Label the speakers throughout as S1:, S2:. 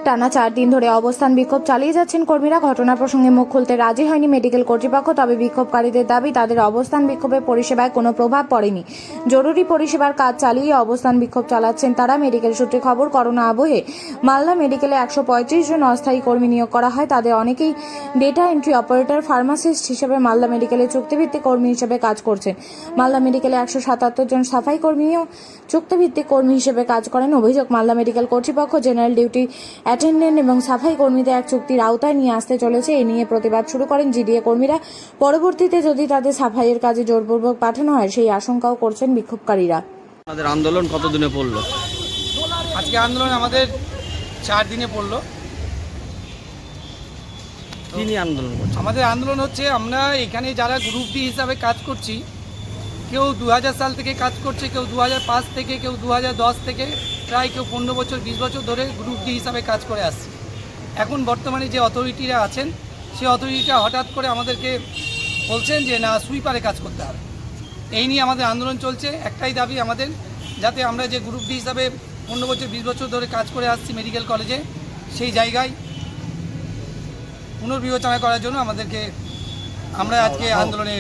S1: টানা 4 দিন ধরে অবস্থান বিক্ষোভ চালিয়ে যাচ্ছেন কর্মীরা। ঘটনা প্রসঙ্গে মুখ খুলতে রাজি হয়নি মেডিকেল কর্তৃপক্ষ। তবে বিক্ষোভকারীদের দাবি, তাদের অবস্থান বিক্ষোভে পরিষেবায় কোনো প্রভাব পড়েনি। জরুরি পরিষেবার কাজ চালিয়ে অবস্থান বিক্ষোভ চালাচ্ছেন তারা। মেডিকেল সূত্রে খবর, করোনা আবহে মালদা মেডিকেলে 135 জন অস্থায়ী কর্মী নিয়োগ করা হয়। তাদের অনেকেই ডেটা এন্ট্রি অপারেটর, ফার্মাসিস্ট হিসেবে মালদা মেডিকেলে চুক্তিভিত্তিক কর্মী হিসেবে কাজ করছেন। মালদা মেডিকেলে 177 জন সাফাই কর্মীও চুক্তিভিত্তিক কর্মী হিসেবে কাজ করেন। অভিযোগ, মালদা মেডিকেল কর্তৃপক্ষ জেনারেল ডিউটি অ্যাটেন্ডেন্ট এবং সাফাই কর্মীদের এক চুক্তির আওতায় নিয়ে আসতে চলেছে। এ নিয়ে প্রতিবাদ শুরু করেন জিডিএ কর্মীরা। পরবর্তীতে যদি তাদের সাফাইয়ের কাজে জোরপূর্বক পাঠানো হয়, সেই আশঙ্কাও করছেন বিক্ষোভকারীরা।
S2: আমাদের আন্দোলন কতদিনে পড়লো?
S3: আজকে আন্দোলন আমাদের 4 দিনে পড়লো।
S2: কি নিয়ে আন্দোলন করছে?
S3: আমাদের আন্দোলন হচ্ছে, আমরা এখানে যারা গ্রুপ ডি হিসাবে কাজ করছি, কেউ 2000 সাল থেকে কাজ করছে, কেউ 2005 থেকে, কেউ 2010 থেকে, প্রায় কেউ 15 বছর 20 বছর ধরে গ্রুপ ডি হিসাবে কাজ করে আসছে। এখন বর্তমানে যে অথরিটিরা আছেন, সেই অথরিটিটা হঠাৎ করে আমাদেরকে বলছেন যে না, সুইপারে কাজ করতে হবে। এই নিয়ে আমাদের আন্দোলন চলছে। একটাই দাবি আমাদের, যাতে আমরা যে গ্রুপ ডি হিসাবে 15 বছর 20 বছর ধরে কাজ করে আসছি মেডিকেল কলেজে, সেই জায়গায় পুনর্বিবেচনা করার জন্য আমরা আজকে আন্দোলনে।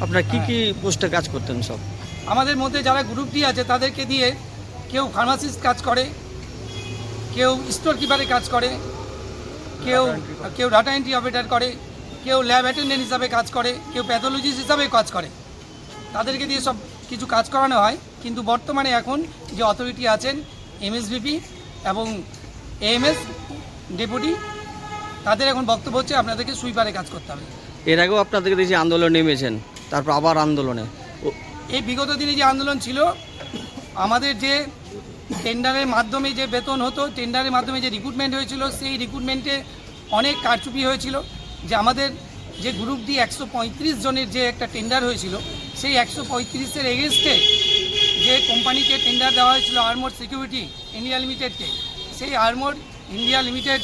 S2: আপনারা কি কি পোস্টে কাজ করতেন? সব
S3: আমাদের মধ্যে যারা গ্রুপ ডি আছে তাদেরকে দিয়ে কেউ ফার্মাসিস্ট কাজ করে, কেউ স্টোর কিপারে কাজ করে, কেউ ডাটা এন্ট্রি অপারেটর করে, কেউ ল্যাব অ্যাটেন্ডেন্ট হিসাবে কাজ করে, কেউ প্যাথোলজিস্ট হিসাবে কাজ করে। তাদেরকে দিয়ে সব কিছু কাজ করানো হয়। কিন্তু বর্তমানে এখন যে অথরিটি আছেন, এমএসভিপি এবং এএমএস ডেপুটি, তাদের এখন বক্তব্য হচ্ছে আপনাদেরকে সুইপারে কাজ করতে হবে।
S2: এর আগেও আপনাদেরকে দেখছি আন্দোলন নেমেছেন, তারপর আবার আন্দোলনে।
S3: এই বিগত দিনে যে আন্দোলন ছিল, আমাদের যে টেন্ডারের মাধ্যমে যে বেতন হতো, টেন্ডারের মাধ্যমে যে রিক্রুটমেন্ট হয়েছিল, সেই রিক্রুটমেন্টে অনেক কারচুপি হয়েছিল। যে আমাদের যে গ্রুপ ডি 135 জনের যে একটা টেন্ডার হয়েছিল, সেই 135-এর এগেনস্টে যে কোম্পানিকে টেন্ডার দেওয়া হয়েছিল, আর্মোর সিকিউরিটি ইন্ডিয়া লিমিটেডকে, সেই আর্মোর ইন্ডিয়া লিমিটেড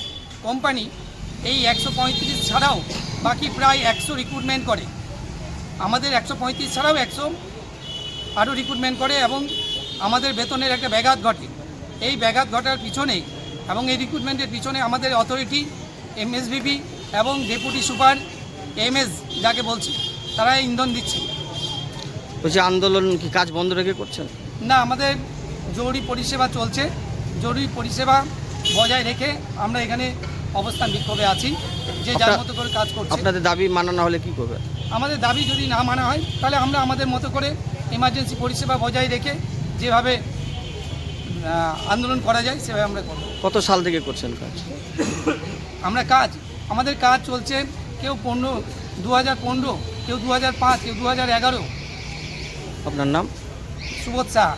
S3: কোম্পানি এই 135 ছাড়াও বাকি প্রায় 100 রিক্রুটমেন্ট করে। আমাদের 135 ছাড়াও 100 আরও রিক্রুটমেন্ট করে এবং আমাদের বেতনের একটা ব্যাঘাত ঘটে। এই ব্যাঘাত ঘটার পিছনে এবং এই রিক্রুটমেন্টের পিছনে আমাদের অথরিটি, এমএসভিপি এবং ডেপুটি সুপার এমএস যাকে বলছি, তারা ইন্ধন দিচ্ছে।
S2: বলছি, আন্দোলন কি কাজ বন্ধ রেখে করছেন?
S3: না, আমাদের জরুরি পরিষেবা চলছে। জরুরি পরিষেবা বজায় রেখে আমরা এখানে অবস্থান বিক্ষোভে আছি, যে যার মতো করে কাজ করছে।
S2: আপনাদের দাবি মানা না হলে কি করবে?
S3: আমাদের দাবি যদি না মানা হয়, তাহলে আমরা আমাদের মতো করে এমার্জেন্সি পরিষেবা বজায় রেখে যেভাবে আন্দোলন করা যায় সেভাবে আমরা করব।
S2: কত সাল থেকে করছেন কাজ?
S3: আমাদের কাজ চলছে, কেউ 2015, কেউ 2005, কেউ 2011।
S2: আপনার নাম?
S3: সুবোধ শাহ।